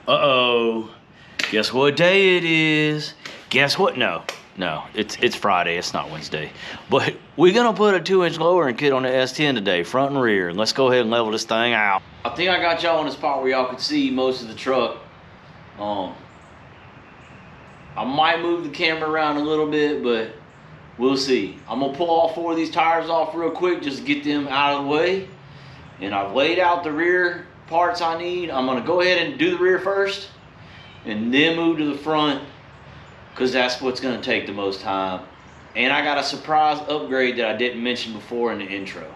Uh-oh. Guess what day it is? Guess what? No, it's Friday. It's not Wednesday. But we're going to put a 2-inch lowering kit on the S10 today, front and rear. And let's go ahead and level this thing out. I think I got y'all in a spot where y'all could see most of the truck. I might move the camera around a little bit, but we'll see. I'm going to pull all 4 of these tires off real quick just to get them out of the way. And I've laid out the rear parts I need. I'm going to go ahead and do the rear first and then move to the front, because that's what's going to take the most time. And I got a surprise upgrade that I didn't mention before in the intro.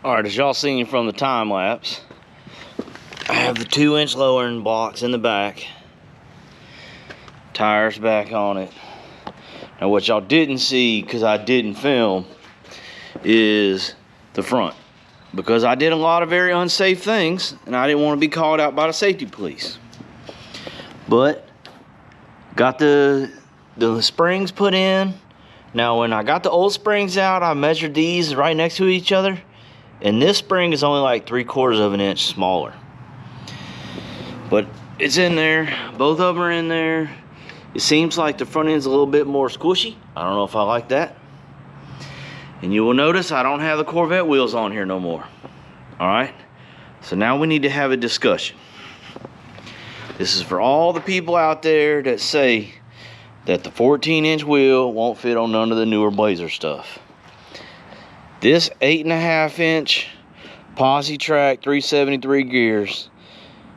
All right, as y'all seen from the time lapse, I have the 2-inch lowering blocks in the back, tires back on it. Now what y'all didn't see, because I didn't film, is the front, because I did a lot of very unsafe things and I didn't want to be called out by the safety police. But got the springs put in. Now when I got the old springs out, I measured these right next to each other, and this spring is only like 3/4 of an inch smaller. But it's in there. Both of them are in there. It seems like the front end's a little bit more squishy. I don't know if I like that. And you will notice I don't have the Corvette wheels on here no more. All right. So now we need to have a discussion. This is for all the people out there that say that the 14-inch wheel won't fit on none of the newer Blazer stuff. This 8.5-inch Posse Track 373 gears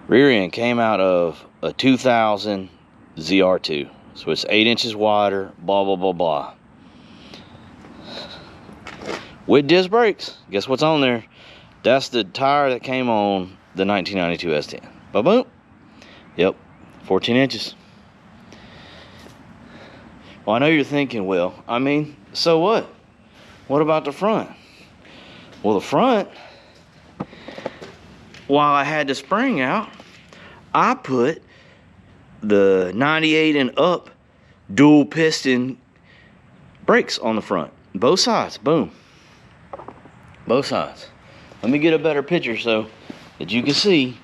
rear end came out of a 2000 ZR2. So it's 8 inches wider, blah, blah, blah, blah. With disc brakes, guess what's on there? That's the tire that came on the 1992 S10. Ba-boom. Yep, 14 inches. Well, I know you're thinking, well, I mean, so what? What about the front? Well, the front, while I had the spring out, I put the 98 and up dual piston brakes on the front. Both sides, boom. Both sides. Let me get a better picture so that you can see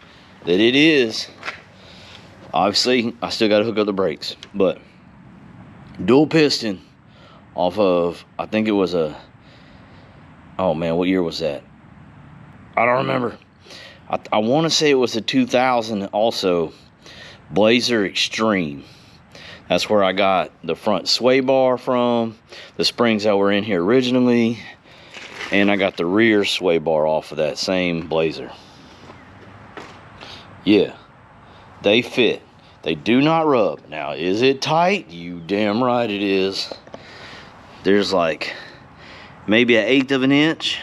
that it is, obviously, I still got to hook up the brakes, but dual piston off of, I think it was a, oh man, what year was that? I don't remember. I want to say it was a 2000 also, Blazer Extreme. That's where I got the front sway bar from, the springs that were in here originally, and I got the rear sway bar off of that same Blazer. Yeah, they fit. They do not rub. Now, is it tight? You damn right it is. There's like maybe 1/8 of an inch,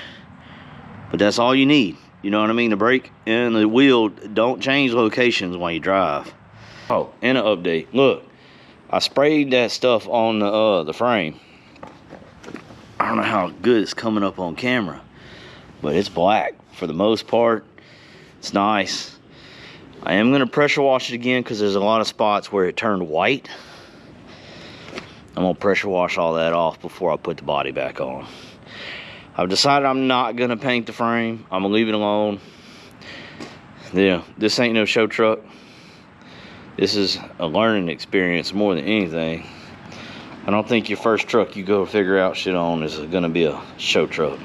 but that's all you need. You know what I mean? The brake and the wheel don't change locations when you drive. Oh, and an update. Look, I sprayed that stuff on the frame. I don't know how good it's coming up on camera, but it's black for the most part. It's nice. I am gonna pressure wash it again because there's a lot of spots where it turned white. I'm gonna pressure wash all that off before I put the body back on. I've decided I'm not gonna paint the frame. I'm gonna leave it alone. Yeah, this ain't no show truck. This is a learning experience more than anything. I don't think your first truck you go figure out shit on is gonna be a show truck.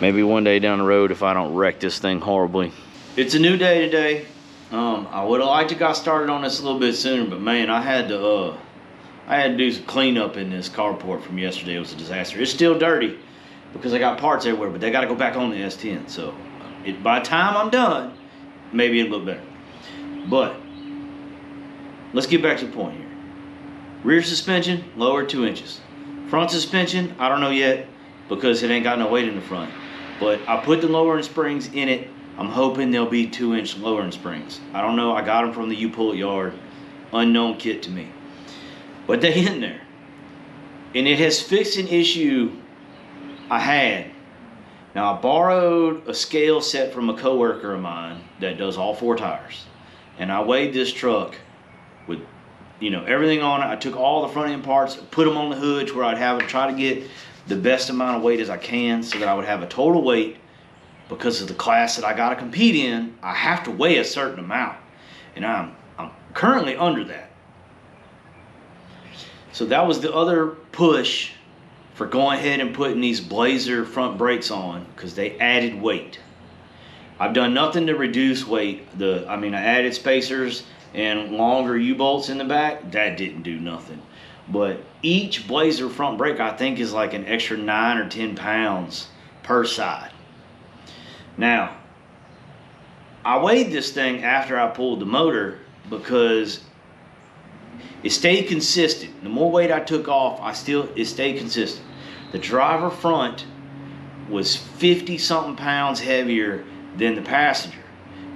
Maybe one day down the road if I don't wreck this thing horribly. It's a new day today. I would have liked to got started on this a little bit sooner, but man, I had to do some cleanup in this carport from yesterday. It was a disaster. It's still dirty because I got parts everywhere, but they got to go back on the S10. So by the time I'm done, maybe it'll look better. But let's get back to the point here. Rear suspension, lower 2 inches. Front suspension, I don't know yet because it ain't got no weight in the front. But I put the lowering springs in it. I'm hoping they'll be 2-inch lowering springs. I don't know. I got them from the U-Pull-It yard. Unknown kit to me. But they're in there. And it has fixed an issue I had. Now, I borrowed a scale set from a coworker of mine that does all 4 tires. And I weighed this truck with, you know, everything on it. I took all the front end parts, put them on the hood to where I'd have it, try to get the best amount of weight as I can so that I would have a total weight. Because of the class that I got to compete in, I have to weigh a certain amount. And I'm currently under that. So that was the other push for going ahead and putting these Blazer front brakes on, because they added weight. I've done nothing to reduce weight. I added spacers and longer U-bolts in the back. That didn't do nothing. But each Blazer front brake, I think, is like an extra 9 or 10 pounds per side. Now, I weighed this thing after I pulled the motor because it stayed consistent. The more weight I took off, it stayed consistent. The driver front was 50-something pounds heavier than the passenger.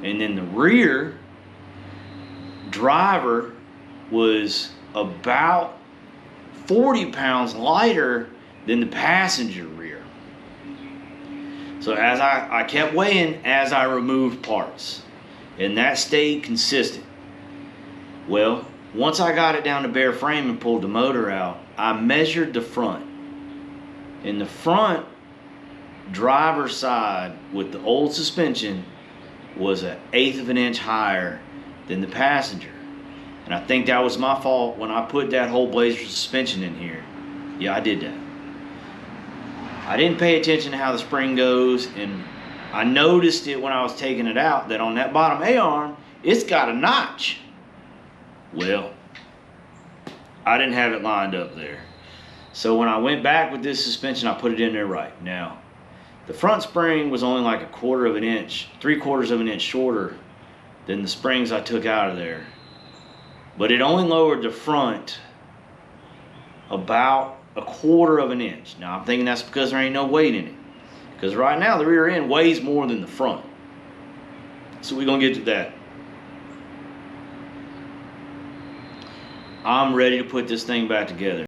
And then the rear driver was about 40 pounds lighter than the passenger rear. So as I kept weighing as I removed parts, and that stayed consistent. Well, once I got it down to bare frame and pulled the motor out, I measured the front. And the front driver's side with the old suspension was 1/8 of an inch higher than the passenger. And I think that was my fault when I put that whole Blazer suspension in here. Yeah, I did that. I didn't pay attention to how the spring goes, and I noticed it when I was taking it out that on that bottom A-arm, it's got a notch. Well, I didn't have it lined up there. So when I went back with this suspension, I put it in there right. Now, the front spring was only like 1/4 of an inch, 3/4 of an inch shorter than the springs I took out of there. But it only lowered the front about 1/4 of an inch. Now I'm thinking that's because there ain't no weight in it. Because right now the rear end weighs more than the front. So we're gonna get to that. I'm ready to put this thing back together.